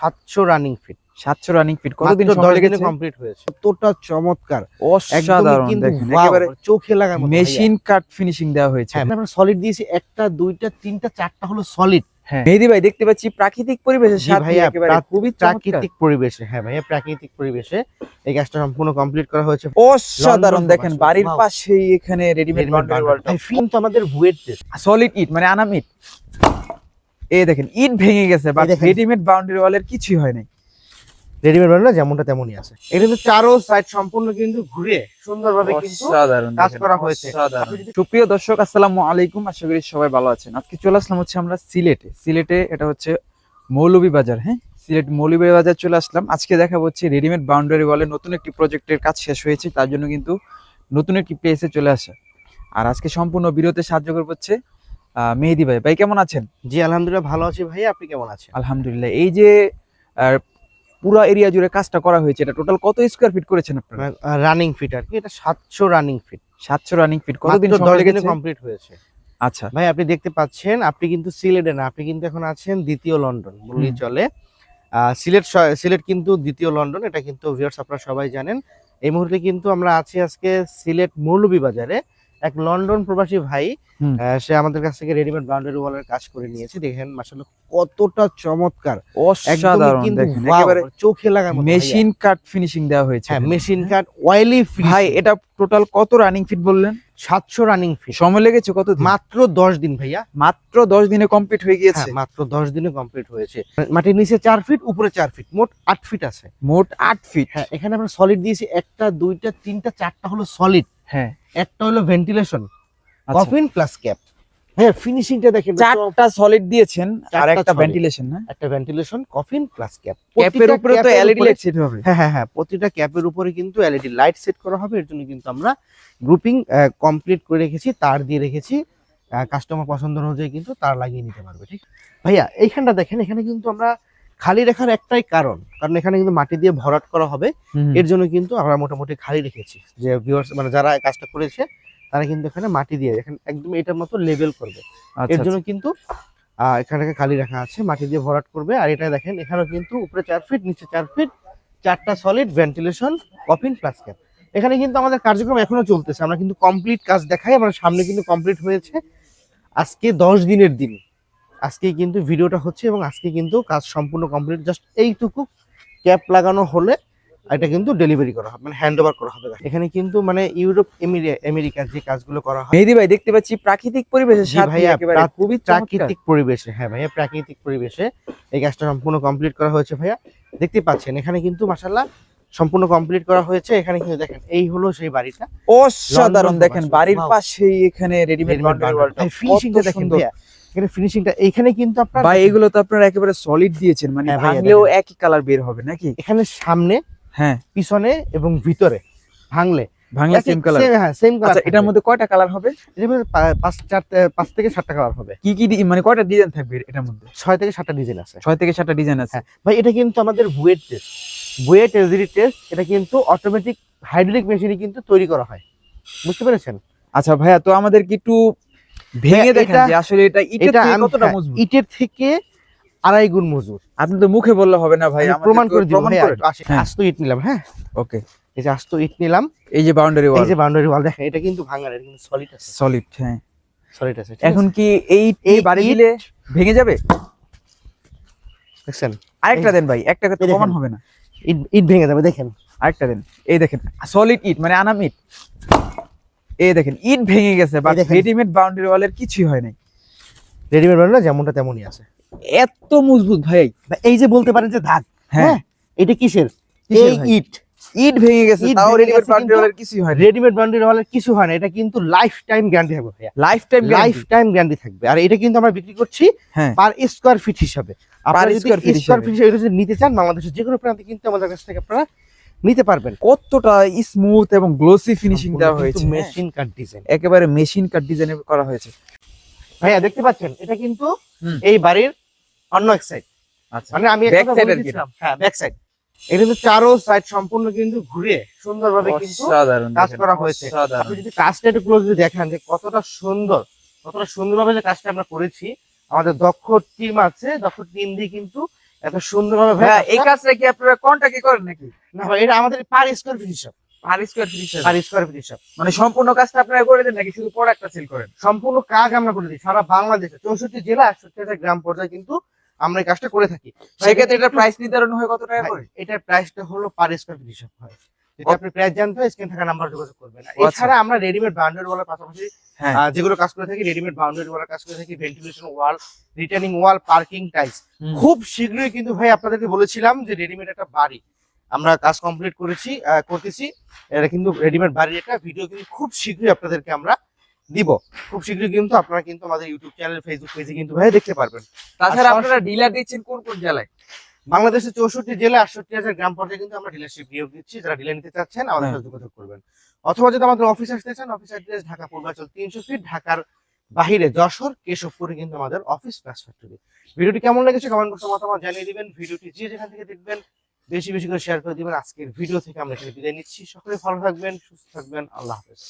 700 running feet 700 running feet কতদিন সময় 10 দিনে লেগেছে? কমপ্লিট হয়েছে। কতটা চমৎকার, অসাধারণ কিন্তু দেখেন, wow, একেবারে চোখে লাগার মতো মেশিন কাট ফিনিশিং দেওয়া হয়েছে। হ্যাঁ, আমরা সলিড দিয়েছি, একটা দুইটা তিনটা চারটা হলো সলিড। হ্যাঁ মেহেদী ভাই, দেখতে পাচ্ছি প্রাকৃতিক পরিবেশের জি সাথে ভাইয়া, একেবারে খুবই চমৎকার। প্রাকৃতিক পরিবেশে। হ্যাঁ ভাইয়া, প্রাকৃতিক পরিবেশে এই কাজটা সম্পূর্ণ কমপ্লিট করা হয়েছে। অসাধারণ লন্ডন দেখেন, প্রবাসী। বাড়ির Wow. পাশেই এখানে রেডিমেড বাউন্ডারি ওয়ালটা ভাই ফিল্ম তো আমাদের বুয়েট টেস্ট। সলিড ইট মানে আনাম ইট। এই দেখেন ইট ভেঙে গেছে, বাট দেখেন। রেডিমেড বাউন্ডারি ওয়ালের কিছুই হয় নাই। রেডিমেড বানানো যেমনটা তেমনই আছে। এটা কিন্তু চারো সাইড সম্পূর্ণ কিন্তু ঘুরে সুন্দরভাবে কিন্তু অসাধারণ কাজ দেখেন, করা হয়েছে। অসাধারণ। সুপ্রিয় দর্শক, আসসালামু আলাইকুম, আশা করি সবাই ভালো আছেন। আজকে চলে আসলাম হচ্ছে আমরা সিলেটে এটা হচ্ছে মৌলভীবাজার। হ্যাঁ, সিলেট মৌলভীবাজার চলে আসলাম। আজকে দেখা হচ্ছে রেডিমেড বাউন্ডারি ওয়ালের নতুন একটি প্রজেক্টের কাজ শেষ হয়েছে, তার জন্য কিন্তু নতুন একটি প্লেসে চলে আসা। আর আজকে সম্পূর্ণ বিরতে সাহায্য করবে হচ্ছে মেহেদী ভাই। ভাই কেমন আছেন? জি আলহামদুলিল্লাহ ভালো আছি ভাই, আপনি কেমন আছেন? আলহামদুলিল্লাহ। এই যে পুরো এরিয়া জুড়ে কাজটা করা হয়েছে, এটা টোটাল কত স্কয়ার ফিট করেছেন আপনারা? রানিং ফিট আর কি, এটা 700 রানিং ফিট। 700 রানিং ফিট কতদিন মাত্র সময় 10 দিনে লেগেছে? কমপ্লিট হয়েছে। আচ্ছা ভাই আপনি দেখতে পাচ্ছেন, আপনি কিন্তু সিলেটে না, আপনি কিন্তু এখন আছেন দ্বিতীয় লন্ডন বললেই চলে। সিলেট কিন্তু দ্বিতীয় লন্ডন, এটা কিন্তু ভিউয়ার্স আপনারা সবাই জানেন। এই মুহূর্তে কিন্তু আমরা আছি আজকে সিলেট মৌলভীবাজারে। এক লন্ডন প্রবাসী ভাই, সে আমাদের কাছ থেকে রেডিমেড বাউন্ডারি ওয়ালের কাজ করে নিয়েছে। দেখেন মাশাআল্লাহ কতটা চমৎকার, অসাধারণ কিন্তু দেখেন, wow, একেবারে চোখে লাগার মতো। মেশিন কাট ফিনিশিং দেওয়া হয়েছে। হ্যাঁ, মেশিন কাট অয়েলি ভাই এটা টোটাল কত রানিং ফিট বললেন? 700 রানিং ফিট। সময় লেগেছে কত দিন? মাত্র 10 দিন ভাইয়া, মাত্র 10 দিনে কমপ্লিট হয়ে গিয়েছে। হ্যাঁ মাত্র 10 দিনে কমপ্লিট হয়েছে। মাটির নিচে 4 ফিট, উপরে 4 ফিট, মোট 8 ফিট আছে। মোট 8 ফিট। হ্যাঁ, এখানে আমরা সলিড দিয়েছি, একটা দুইটা তিনটা চারটা হলো সলিড। হ্যাঁ, একটা হলো ভেন্টিলেশন, আচ্ছা। Coffin plus cap. হ্যাঁ, ফিনিশিংটা দেখেন, চারটা সলিড দিয়েছেন আর চারটা একটা solid। ভেন্টিলেশন না? একটা ভেন্টিলেশন, কফিন প্লাস ক্যাপ। ক্যাপের উপরে তো এলইডি লাইট সেট হবে। হ্যাঁ, প্রতিটা ক্যাপের উপরে কিন্তু এলইডি লাইট সেট করা হবে। এর জন্য কিন্তু আমরা গ্রুপিং কমপ্লিট করে রেখেছি, তার দিয়ে রেখেছি। কাস্টমার পছন্দ অনুযায়ী কিন্তু তার লাগিয়ে নিতে পারবে। ঠিক ভাইয়া, এইখানটা দেখেন, এখানে কিন্তু আমরা খালি রাখার একটাই কারণ এখানে কিন্তু মাটি দিয়ে ভরাট করা হবে। এর জন্য কিন্তু আমরা মোটামুটি খালি রেখেছি, যে ভিউয়ার্স মানে যারা কাজটা করেছে তারা কিন্তু এখানে মাটি দিয়ে এখানে একদম এটার মতো লেভেল করবে। এর জন্য কিন্তু এখানে খালি রাখা আছে, মাটি দিয়ে ভরাট করবে। আর এটা দেখেন, এখানেও কিন্তু উপরে 4 ফিট, নিচে 4 ফিট, চারটা solid, ventilation, coffin plus cap. এখানে কিন্তু আমাদের কার্যক্রম এখনো চলতেছে, আমরা কিন্তু কমপ্লিট কাজ দেখাই। আমরা সামনে কিন্তু কমপ্লিট হয়েছে, আজকে 10 দিনের দিন, আজকে কিন্তু ভিডিওটা হচ্ছে এবং আজকে কিন্তু কাজ সম্পূর্ণ কমপ্লিট। জাস্ট এইটুকু ক্যাপ লাগানো হলে এটা কিন্তু ডেলিভারি করা হবে, মানে হ্যান্ড ওভার করা হবে। এখানে কিন্তু মানে ইউরোপ আমেরিকার যে কাজগুলো করা হয়। মেহেদী ভাই, দেখতে পাচ্ছি প্রাকৃতিক পরিবেশের সাথে ভাইয়া, একেবারে খুবই প্রাকৃতিক পরিবেশে। হ্যাঁ ভাইয়া, প্রাকৃতিক পরিবেশে এই কাজটা সম্পূর্ণ কমপ্লিট করা হয়েছে। ভাইয়া দেখতে পাচ্ছেন, এখানে কিন্তু মাশাআল্লাহ সম্পূর্ণ কমপ্লিট করা হয়েছে। এখানে কিন্তু দেখেন, এই হলো সেই বাড়িটা। অসাধারণ দেখেন, বাড়ির Wow. পাশেই এখানে রেডিমেড বাউন্ডারি ওয়ালটা। ফিনিশিংটা দেখেন ভাইয়া, এখানে ফিনিশিংটা এইখানে কিন্তু আপনারা ভাই এগুলো তো আপনারা একেবারে সলিড দিয়েছেন, মানে হ্যাঁ ভাইয়া, ভাঙলেও একই কালার বের হবে নাকি? এখানে সামনে, হ্যাঁ, পিছনে এবং ভিতরে ভাঙলে সেম কালার। হ্যাঁ সেম কালার। আচ্ছা, এটার মধ্যে কয়টা কালার হবে? এটার মধ্যে 5 থেকে 7টা কালার হবে। কি কি মানে কয়টা ডিজাইন থাকবে এটার মধ্যে? 6 থেকে 7টা ডিজাইন আছে। 6 থেকে 7টা ডিজাইন আছে। হ্যাঁ ভাই, এটা কিন্তু আমাদের বুয়েট এলজিডি টেস্ট। এটা কিন্তু অটোমেটিক হাইড্রোলিক মেশিনে কিন্তু তৈরি করা হয়, বুঝতে পেরেছেন? আচ্ছা ভাইয়া, তো আমাদের কি একটু ভেঙে দেখেন যে আসলে এটা ইটের থেকে কতটা মজবুত? ইটের থেকে 2.5 গুণ মজবুত। আপনি তো মুখে বললে হবে না ভাই, আমি আমাদের প্রমাণ করে দিব ভাই। হ্যাঁ। আস্ত ইট নিলাম। হ্যাঁ ওকে, এই যে আস্ত ইট নিলাম, এই যে বাউন্ডারি ওয়াল, এই যে বাউন্ডারি ওয়াল দেখেন, এটা কিন্তু ভাঙা না, এটা কিন্তু সলিড আছে। সলিড। হ্যাঁ, সলিড আছে। এখন কি এই বাড়ি দিলে ভেঙে যাবে? দেখছেন, আরেকটা দেন ভাই, একটা তো প্রমাণ হবে না। ইট ভেঙে যাবে, দেখেন আরেকটা দেন। এই দেখেন সলিড ইট মানে আনাম ইট। এই দেখেন ইট ভেঙে গেছে, বাট রেডিমেড বাউন্ডারি ওয়ালের কিছুই হয় নাই। রেডিমেড বানানো যেমনটা তেমনই আছে। এত মজবুত ভাই। এই যে বলতে পারেন যে দাগ, হ্যাঁ এটা কিসের? এই ইট ভেঙে গেছে, তাও রেডিমেড বাউন্ডারি ওয়ালের কিছুই হয় না। রেডিমেড বাউন্ডারি ওয়ালের কিছু হয় না। এটা কিন্তু লাইফ টাইম গ্যারান্টি থাকবে ভাইয়া, লাইফ টাইম গ্যারান্টি থাকবে। আর এটা কিন্তু আমরা বিক্রি করছি পার স্কয়ার ফিট হিসাবে। আপনারা যদি স্কয়ার ফিট হিসেবে নিতে চান, বাংলাদেশের যে কোনো প্রান্তে কিন্তু আমাদের কাছ থেকে আপনারা নিতে পারবেন। কতটা স্মুথ এবং গ্লোসি ফিনিশিং দেওয়া হয়েছে, মেশিন কাট ডিজাইন, একেবারে মেশিন কাট ডিজাইনে করা হয়েছে। ভাইয়া দেখতে পাচ্ছেন, এটা কিন্তু এই বাড়ির অন্য এক সাইড। আচ্ছা, মানে আমি ব্যাক সাইড আর কি। হ্যাঁ, ব্যাক সাইড। এটা কিন্তু চারো সাইড সম্পূর্ণ কিন্তু ঘুরে সুন্দরভাবে কিন্তু কাজ করা হয়েছে। আপনি যদি কাজটা একটু ক্লোজলি দেখেন যে কতটা সুন্দরভাবে যে কাজটা আমরা করেছি, আমাদের দক্ষ টিম আছে, দক্ষ টিম দিয়ে কিন্তু এত সুন্দরভাবে ভাই ভাইয়া এই কাজটা- কাজটা কি আপনারা কন্ট্রাক্টে করেন নাকি? না ভাই, এটা আমাদের পার স্কয়ার ফিট হিসাব, পার স্কয়ার ফিট হিসাবে? পার স্কয়ার ফিট হিসাব। মানে সম্পূর্ণ কাজটা আপনারা করে দেন নাকি শুধু প্রোডাক্টটা সেল করেন? সম্পূর্ণ কাজ আমরা করে দিই সারা বাংলাদেশে, 64 জেলা 68 গ্রাম পর্যায়ে কিন্তু আমরা এই কাজটা করে থাকি। সেক্ষেত্রে এটা প্রাইস নির্ধারণ হয় কত টাকা ভাই, করে? এটার প্রাইসটা হলো পার স্কয়ার ফিট হিসাব হয়। যদি আপনি প্রাইস জানতে হয় স্ক্রিন থাকা নাম্বার যোগাযোগ করবেন। ও আচ্ছা। এছাড়া আমরা রেডিমেড বাউন্ডারি ওয়ালের পাশাপাশি হ্যাঁ। যেগুলো কাজ করে থাকি, রেডিমেড বাউন্ডারি ওয়ালের কাজ করে থাকি, ভেন্টিলেশন ওয়াল, রিটার্নিং ওয়াল, পার্কিং টাইলস। হুম। খুব শীঘ্রই কিন্তু ভাই আপনাদেরকে বলেছিলাম যে রেডিমেড একটা বাড়ি আমরা কাজ কমপ্লিট করতেছি। এটা কিন্তু রেডিমেড বাড়ির একটা ভিডিও কিন্তু খুব শীঘ্রই আপনাদেরকে আমরা দিব। খুব শীঘ্রই কিন্তু আপনারা কিন্তু আমাদের ইউটিউব চ্যানেল, ফেসবুক পেজে কিন্তু ভাই দেখতে পারবেন। তাছাড়া আর আপনারা ডিলার দিচ্ছেন কোন কোন জেলায়? বাংলাদেশের 64 জেলা 68,000 গ্রাম পর্যায়ে কিন্তু আমরা ডিলারশিপ নিয়োগ দিচ্ছি। যারা ডিলার নিতে চাচ্ছেন আমাদের সাথে যোগাযোগ করবেন, অথবা যদি আমাদের অফিস আসতে চান, office address Dhaka Purbachal 300 feet, ঢাকার বাহিরে যশোর কেশবপুরে কিন্তু আমাদের অফিস গ্লাস ফ্যাক্টরি। ভিডিওটি কেমন লেগেছে কমেন্ট বক্সে মতামত জানিয়ে দিবেন। ভিডিওটি যে যেখান থেকে দেখবেন বেশি বেশি করে শেয়ার করে দিবেন। আজকের ভিডিও থেকে আমরা এখানে বিদায় নিচ্ছি। সকলে ভালো থাকবেন, সুস্থ থাকবেন, আল্লাহ হাফেজ।